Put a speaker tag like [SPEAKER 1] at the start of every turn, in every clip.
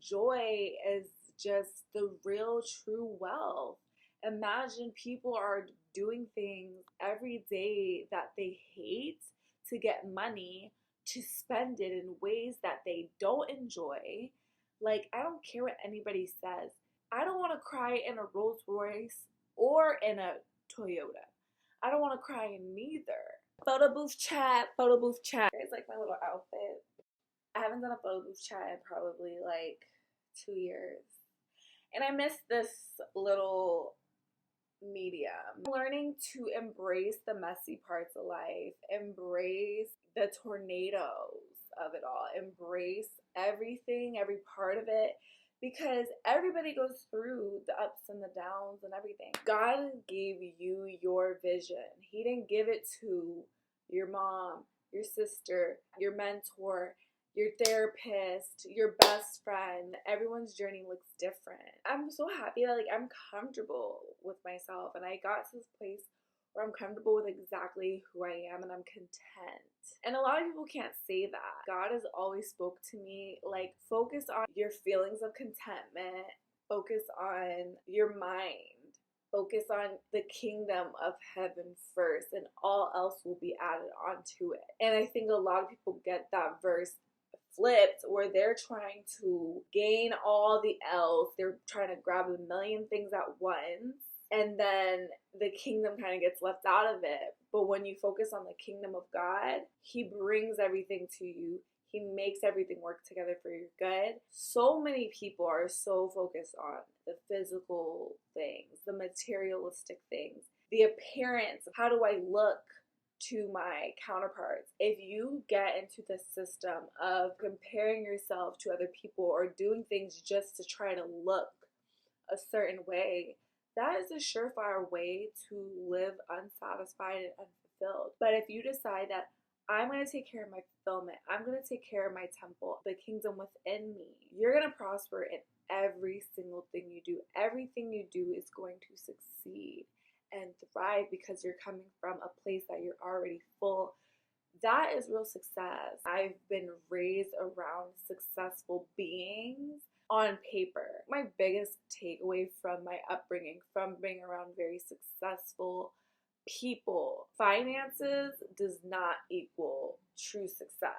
[SPEAKER 1] joy is just the real true wealth. Imagine people are doing things every day that they hate to get money to spend it in ways that they don't enjoy. Like, I don't care what anybody says. I don't want to cry in a Rolls Royce or in a Toyota. I don't want to cry in neither. Photo booth chat, photo booth chat. It's like my little outfit. I haven't done a photo booth chat in probably like 2 years. And I miss this little medium. Learning to embrace the messy parts of life, embrace the tornadoes of it all, embrace everything, every part of it, because everybody goes through the ups and the downs and everything. God gave you your vision. He didn't give it to your mom, your sister, your mentor, your therapist, your best friend. Everyone's journey looks different. I'm so happy that I'm comfortable with myself, and I got to this place where I'm comfortable with exactly who I am and I'm content. And a lot of people can't say that. God has always spoke to me like, focus on your feelings of contentment, focus on your mind, focus on the kingdom of heaven first, and all else will be added onto it. And I think a lot of people get that verse flipped, where they're trying to gain all the L's. They're trying to grab a million things at once, and then the kingdom kind of gets left out of it. But when you focus on the kingdom of God, He brings everything to you. He makes everything work together for your good. So many people are so focused on the physical things, the materialistic things, the appearance. How do I look to my counterparts? If you get into the system of comparing yourself to other people or doing things just to try to look a certain way, that is a surefire way to live unsatisfied and unfulfilled. But if you decide that I'm going to take care of my fulfillment, I'm going to take care of my temple, the kingdom within me, you're going to prosper in every single thing you do. Everything you do is going to succeed and thrive because you're coming from a place that you're already full. That is real success. I've been raised around successful beings on paper. My biggest takeaway from my upbringing, from being around very successful people, finances does not equal true success.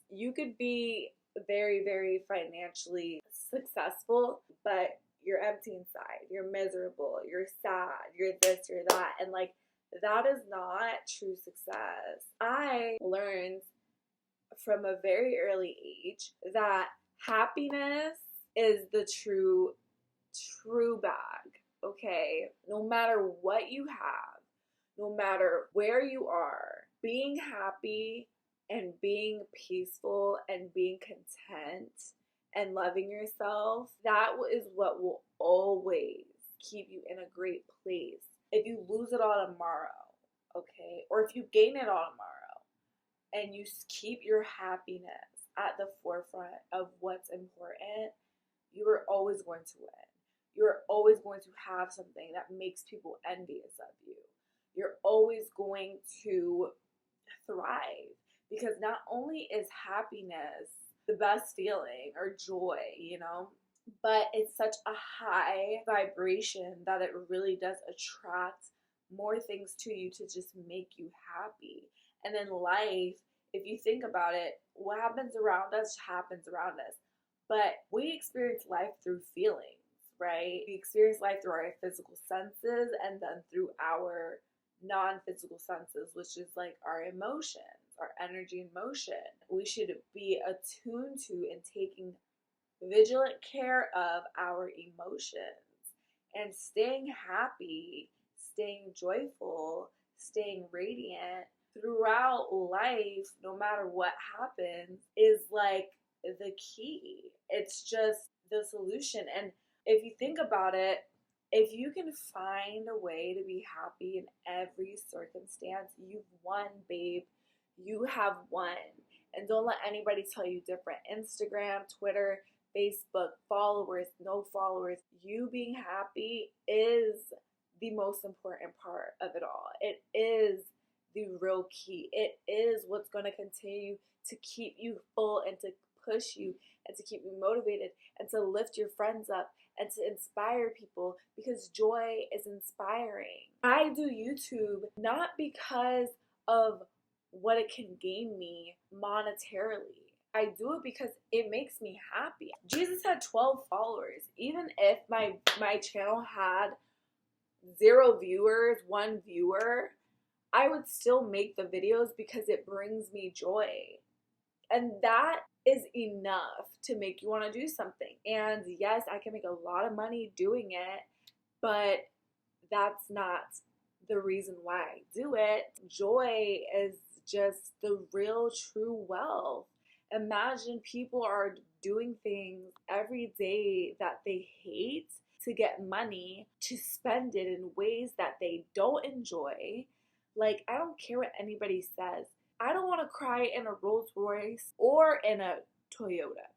[SPEAKER 1] You could be very, very financially successful, but you're empty inside, you're miserable, you're sad, you're this, you're that, and that is not true success. I learned from a very early age that happiness is the true bag, okay? No matter what you have, no matter where you are, being happy and being peaceful and being content and loving yourself, that is what will always keep you in a great place. If you lose it all tomorrow, okay, or if you gain it all tomorrow, and you keep your happiness at the forefront of what's important, you are always going to win. You're always going to have something that makes people envious of you. You're always going to thrive, because not only is happiness the best feeling or joy, but it's such a high vibration that it really does attract more things to you to just make you happy. And in life, if you think about it, what happens around us happens around us. But we experience life through feelings, right? We experience life through our physical senses and then through our non-physical senses, which is like our emotions, our energy and motion. We should be attuned to and taking vigilant care of our emotions and staying happy, staying joyful, staying radiant throughout life, no matter what happens, is like the key. It's just the solution. And if you think about it, if you can find a way to be happy in every circumstance, you've won, babe. You have won. And don't let anybody tell you different. Instagram, Twitter, Facebook, followers, no followers. You being happy is the most important part of it all. It is the real key. It is what's going to continue to keep you full and to push you and to keep you motivated and to lift your friends up and to inspire people, because joy is inspiring. I do YouTube not because of what it can gain me monetarily. I do it because it makes me happy. Jesus had 12 followers. Even if my channel had 0 viewers, 1 viewer, I would still make the videos because it brings me joy. And that is enough to make you want to do something. And yes, I can make a lot of money doing it, but that's not the reason why I do it. Joy is just the real true wealth. Imagine people are doing things every day that they hate to get money, to spend it in ways that they don't enjoy. Like, I don't care what anybody says. I don't want to cry in a Rolls Royce or in a Toyota.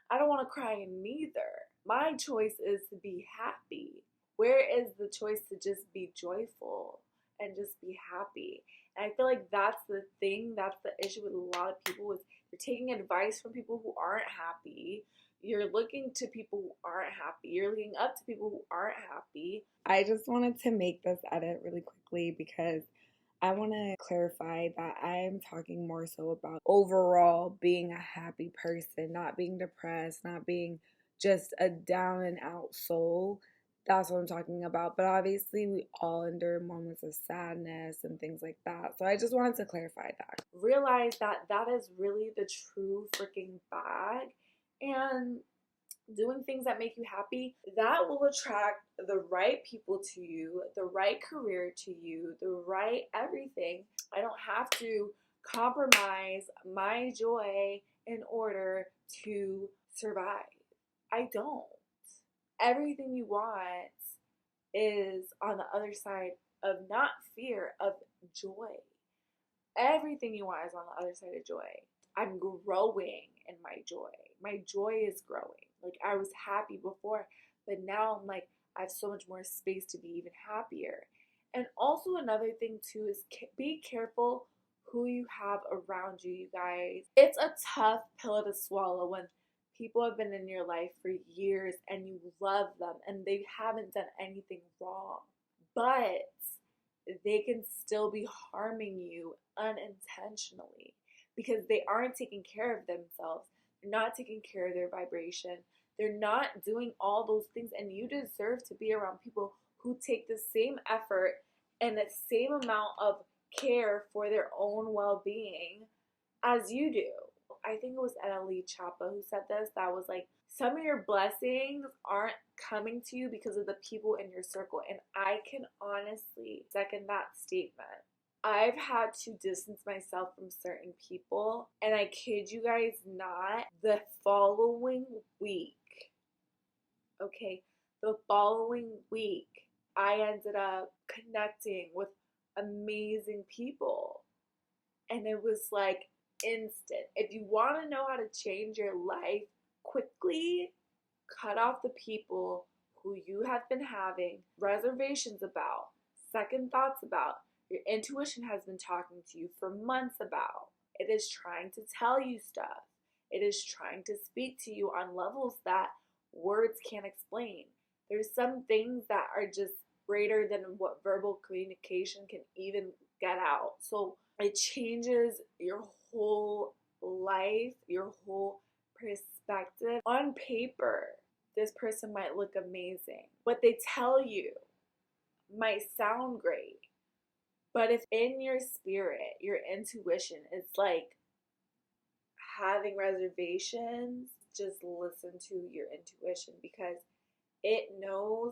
[SPEAKER 1] I don't want to cry in neither. My choice is to be happy. Where is the choice to just be joyful and just be happy? And I feel like that's the thing, that's the issue with a lot of people, is you're taking advice from people who aren't happy. You're looking to people who aren't happy. You're looking up to people who aren't happy.
[SPEAKER 2] I just wanted to make this edit really quickly because I want to clarify that I'm talking more so about overall being a happy person, not being depressed, not being just a down and out soul. That's what I'm talking about. But obviously, we all endure moments of sadness and things like that. So I just wanted to clarify that.
[SPEAKER 1] Realize that that is really the true freaking bag. And doing things that make you happy, that will attract the right people to you, the right career to you, the right everything. I don't have to compromise my joy in order to survive. I don't. Everything you want is on the other side of not fear, of joy. Everything you want is on the other side of joy. I'm growing in my joy. My joy is growing. Like, I was happy before, but now I'm like, I have so much more space to be even happier. And also another thing too is be careful who you have around you, you guys. It's a tough pill to swallow when people have been in your life for years and you love them and they haven't done anything wrong, but they can still be harming you unintentionally because they aren't taking care of themselves. They're not taking care of their vibration. They're not doing all those things, and you deserve to be around people who take the same effort and the same amount of care for their own well-being as you do. I think it was Annalie Chapa who said this, that was like, some of your blessings aren't coming to you because of the people in your circle. And I can honestly second that statement. I've had to distance myself from certain people, and I kid you guys not, the following week, I ended up connecting with amazing people. And it was like instant. If you want to know how to change your life quickly, cut off the people who you have been having reservations about, second thoughts about, your intuition has been talking to you for months about. It is trying to tell you stuff. It is trying to speak to you on levels that words can't explain. There's some things that are just greater than what verbal communication can even get out. So it changes your whole life, your whole perspective. On paper, this person might look amazing. What they tell you might sound great. But if in your spirit, your intuition is like having reservations, just listen to your intuition because it knows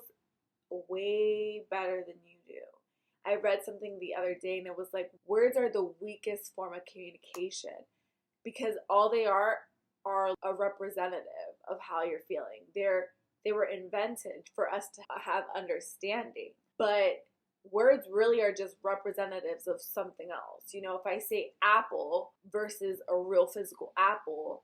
[SPEAKER 1] way better than you do. I read something the other day and it was like, words are the weakest form of communication because all they are a representative of how you're feeling. They were invented for us to have understanding, but words really are just representatives of something else. You know, if I say apple versus a real physical apple,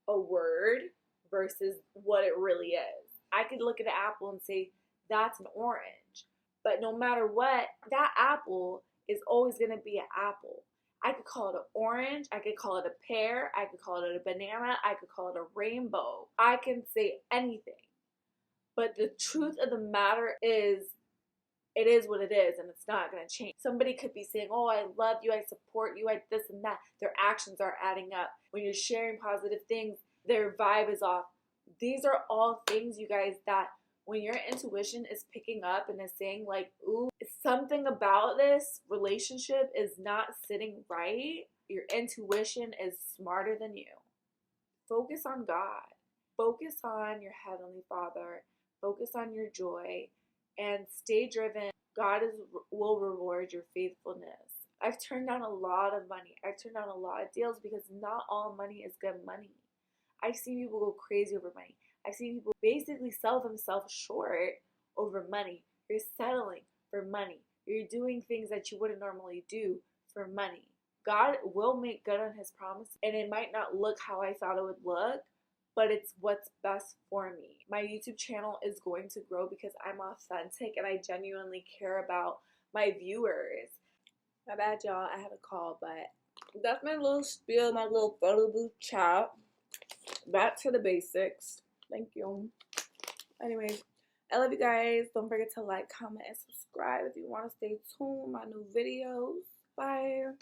[SPEAKER 1] a word versus what it really is. I could look at an apple and say, that's an orange. But no matter what, that apple is always going to be an apple. I could call it an orange, I could call it a pear, I could call it a banana, I could call it a rainbow. I can say anything. But the truth of the matter is, it is what it is, and it's not going to change. Somebody could be saying, oh, I love you, I support you, I this and that. Their actions aren't adding up. When you're sharing positive things, their vibe is off. These are all things, you guys, that when your intuition is picking up and is saying, like, ooh, something about this relationship is not sitting right, your intuition is smarter than you. Focus on God. Focus on your Heavenly Father. Focus on your joy and stay driven. God will reward your faithfulness. I've turned down a lot of money. I've turned down a lot of deals because not all money is good money. I've seen people go crazy over money. I've seen people basically sell themselves short over money. You're settling for money. You're doing things that you wouldn't normally do for money. God will make good on his promise, and it might not look how I thought it would look, but it's what's best for me. My YouTube channel is going to grow because I'm authentic and I genuinely care about my viewers. My bad, y'all. I had a call, but that's my little spiel, my little photo booth chat. Back to the basics. Thank you. Anyways, I love you guys. Don't forget to like, comment, and subscribe if you want to stay tuned with my new videos. Bye.